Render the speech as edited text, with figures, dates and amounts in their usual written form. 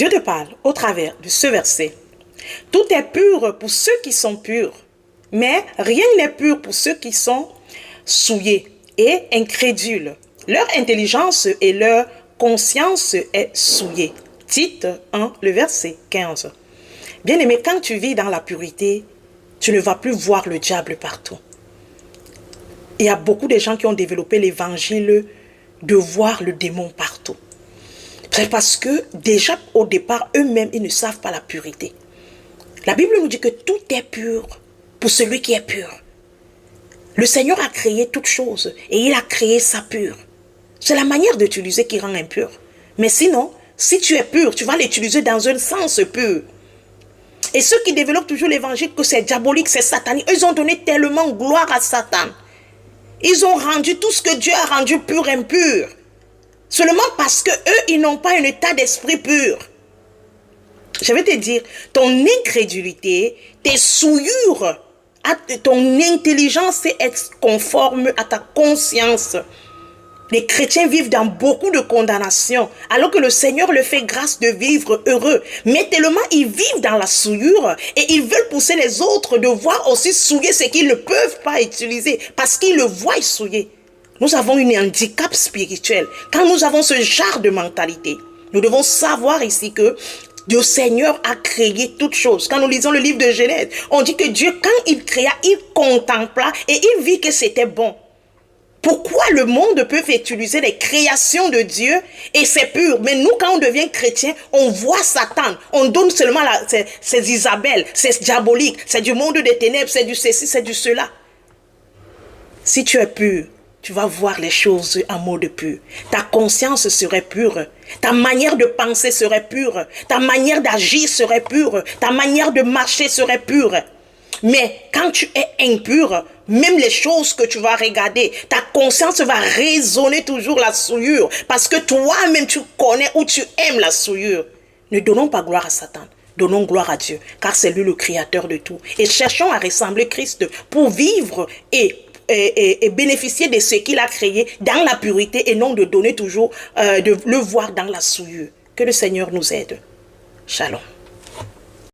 Dieu te parle au travers de ce verset. Tout est pur pour ceux qui sont purs, mais rien n'est pur pour ceux qui sont souillés et incrédules. Leur intelligence et leur conscience est souillée. Tite 1, le verset 15. Bien-aimé, quand tu vis dans la pureté, tu ne vas plus voir le diable partout. Il y a beaucoup de gens qui ont développé l'évangile de voir le démon partout. C'est parce que déjà au départ, eux-mêmes, ils ne savent pas la pureté. La Bible nous dit que tout est pur pour celui qui est pur. Le Seigneur a créé toutes choses et il a créé ça pur. C'est la manière d'utiliser qui rend impur. Mais sinon, si tu es pur, tu vas l'utiliser dans un sens pur. Et ceux qui développent toujours l'évangile que c'est diabolique, c'est satanique, ils ont donné tellement gloire à Satan. Ils ont rendu tout ce que Dieu a rendu pur impur. Seulement parce que eux, ils n'ont pas un état d'esprit pur. Je vais te dire, ton incrédulité, tes souillures, ton intelligence est conforme à ta conscience. Les chrétiens vivent dans beaucoup de condamnation, alors que le Seigneur leur fait grâce de vivre heureux. Mais tellement ils vivent dans la souillure et ils veulent pousser les autres de voir aussi souiller ce qu'ils ne peuvent pas utiliser parce qu'ils le voient souiller. Nous avons un handicap spirituel. Quand nous avons ce genre de mentalité, nous devons savoir ici que le Seigneur a créé toutes choses. Quand nous lisons le livre de Genèse, on dit que Dieu, quand il créa, il contempla et il vit que c'était bon. Pourquoi le monde peut utiliser les créations de Dieu et c'est pur? Mais nous, quand on devient chrétien, on voit Satan. On donne seulement c'est Isabelle, c'est diabolique, c'est du monde des ténèbres, c'est du ceci, c'est du cela. Si tu es pur, tu vas voir les choses en mode pur. Ta conscience serait pure. Ta manière de penser serait pure. Ta manière d'agir serait pure. Ta manière de marcher serait pure. Mais quand tu es impur, même les choses que tu vas regarder, ta conscience va raisonner toujours la souillure. Parce que toi-même, tu connais ou tu aimes la souillure. Ne donnons pas gloire à Satan. Donnons gloire à Dieu. Car c'est lui le créateur de tout. Et cherchons à ressembler Christ pour vivre et bénéficier de ce qu'il a créé dans la pureté et non de donner toujours, de le voir dans la souillure. Que le Seigneur nous aide. Shalom.